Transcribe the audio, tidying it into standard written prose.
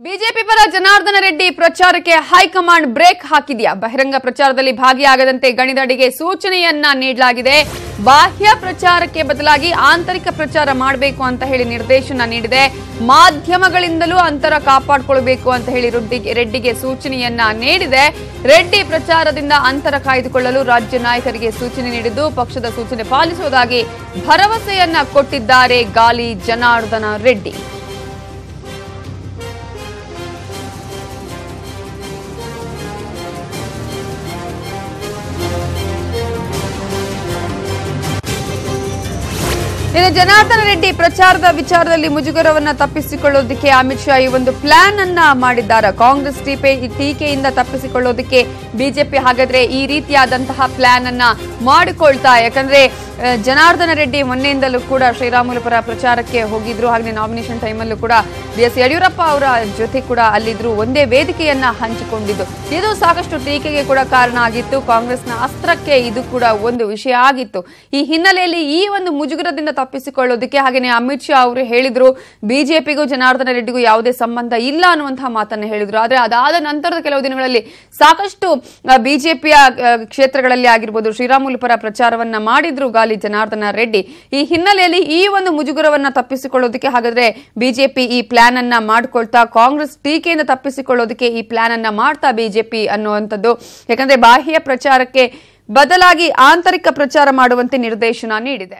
BJP ಪರ ಜನಾರ್ದನ ರೆಡ್ಡಿ ಪ್ರಚಾರಕ್ಕೆ high command break ಹಾಕಿದೆಯಾ? ಬಹಿರಂಗ ಪ್ರಚಾರದಲ್ಲಿ ಭಾಗಿಯಾಗದಂತೆ ಗಣಿದಡಿಗೆ ಸೂಚನೆಯನ್ನ ನೀಡಲಾಗಿದೆ. ಬಾಹ್ಯ ಪ್ರಚಾರಕ್ಕೆ ಬದಲಾಗಿ ಆಂತರಿಕ ಪ್ರಚಾರ ಮಾಡಬೇಕು ಅಂತ ಹೇಳಿ ನಿರ್ದೇಶನ ನೀಡಿದೆ. ಮಾಧ್ಯಮಗಳಿಂದಲೂ ಅಂತರ ಕಾಪಾಡಿಕೊಳ್ಳಬೇಕು ಅಂತ ಹೇಳಿ ರೆಡ್ಡಿಗೆ ಸೂಚನೆಯನ್ನ ನೀಡಿದೆ. ರೆಡ್ಡಿ ಪ್ರಚಾರದಿಂದ ಅಂತರ ಕಾಯ್ದುಕೊಳ್ಳಲು ರಾಜ್ಯ ನಾಯಕರಿಗೆ ಸೂಚನೆ ನೀಡಿದ್ದು ಪಕ್ಷದ ಸೂಚನೆ ಪಾಲಿಸುವುದಾಗಿ ಭರವಸೆಯನ್ನ ಕೊಟ್ಟಿದ್ದಾರೆ ಗಾಲಿ ಜನಾರ್ದನ ರೆಡ್ಡಿ. ಇನ್ನು ಜನಾರ್ದನ ರೆಡ್ಡಿ ಪ್ರಚಾರದ ವಿಚಾರದಲ್ಲಿ ಮುಜುಗರವನ್ನ ತಪ್ಪಿಸಿಕೊಳ್ಳೋದಕ್ಕೆ ಅಮಿತ್ ಶಾ ಈ ಒಂದು ಪ್ಲಾನ್ ಅನ್ನ ಮಾಡಿದ್ದಾರೆ. ಕಾಂಗ್ರೆಸ್ ಟೀಕೆಯಿಂದ ತಪ್ಪಿಸಿಕೊಳ್ಳೋದಕ್ಕೆ ಬಿಜೆಪಿ ಹಾಗಾದ್ರೆ ಈ ರೀತಿಯಾದಂತಹ ಪ್ಲಾನ್ ಅನ್ನ ಮಾಡಿಕೊಳ್ತಾ, ಯಾಕಂದ್ರೆ ಜನಾರ್ದನ ರೆಡ್ಡಿ ಮೊನ್ನೆಯಿಂದಲೂ ಕೂಡ ಶ್ರೀರಾಮುಲು ಪರ ಪ್ರಚಾರಕ್ಕೆ ಹೋಗಿದ್ರು. ಹಾಗೆ ನಾಮಿನೇಷನ್ ಟೈಮಲ್ಲೂ ಕೂಡ BS ಯಡಿಯೂರಪ್ಪ ಅವರ ಜೊತೆ ಕೂಡ ಅಲ್ಲಿದ್ರು, ಒಂದೇ ವೇದಿಕೆಯನ್ನ ಹಂಚಿಕೊಂಡಿದ್ದು. ಇದು ಸಾಕಷ್ಟು ಟೀಕೆಗೆ ಕೂಡ ಕಾರಣ ಆಗಿತ್ತು. ಕಾಂಗ್ರೆಸ್ನ ಅಸ್ತ್ರಕ್ಕೆ ಇದು ಕೂಡ ಒಂದು ವಿಷಯ ಆಗಿತ್ತು. ಈ ಹಿನ್ನೆಲೆಯಲ್ಲಿ ಈ ಒಂದು ಮುಜುಗರದಿಂದ ತಪ್ಪಿಸಿಕೊಳ್ಳೋದಕ್ಕೆ ಹಾಗೆಯೇ ಅಮಿತ್ ಶಾ ಅವರು ಹೇಳಿದ್ರು, ಬಿಜೆಪಿಗೂ ಜನಾರ್ದನ ರೆಡ್ಡಿಗೂ ಯಾವುದೇ ಸಂಬಂಧ ಇಲ್ಲ ಅನ್ನುವಂತಹ ಮಾತನ್ನ ಹೇಳಿದ್ರು. ಆದ್ರೆ ಅದಾದ ನಂತರದ ಕೆಲವು ದಿನಗಳಲ್ಲಿ ಸಾಕಷ್ಟು ಬಿಜೆಪಿಯ ಕ್ಷೇತ್ರಗಳಲ್ಲಿ ಆಗಿರ್ಬೋದು ಶ್ರೀರಾಮುಲು ಪರ ಪ್ರಚಾರವನ್ನ ಮಾಡಿದ್ರು ಗಾಲಿ ಜನಾರ್ದನ ರೆಡ್ಡಿ. ಈ ಹಿನ್ನೆಲೆಯಲ್ಲಿ ಈ ಒಂದು ಮುಜುಗರವನ್ನ ತಪ್ಪಿಸಿಕೊಳ್ಳೋದಕ್ಕೆ ಹಾಗಾದ್ರೆ ಬಿಜೆಪಿ ಈ ಪ್ಲಾನ್ ಅನ್ನ ಮಾಡ್ಕೊಳ್ತಾ, ಕಾಂಗ್ರೆಸ್ ಟೀಕೆಯಿಂದ ತಪ್ಪಿಸಿಕೊಳ್ಳೋದಕ್ಕೆ ಈ ಪ್ಲಾನ್ ಅನ್ನ ಮಾಡ್ತಾ ಬಿಜೆಪಿ ಅನ್ನುವಂಥದ್ದು. ಯಾಕಂದ್ರೆ ಬಾಹ್ಯ ಪ್ರಚಾರಕ್ಕೆ ಬದಲಾಗಿ ಆಂತರಿಕ ಪ್ರಚಾರ ಮಾಡುವಂತೆ ನಿರ್ದೇಶನ ನೀಡಿದೆ.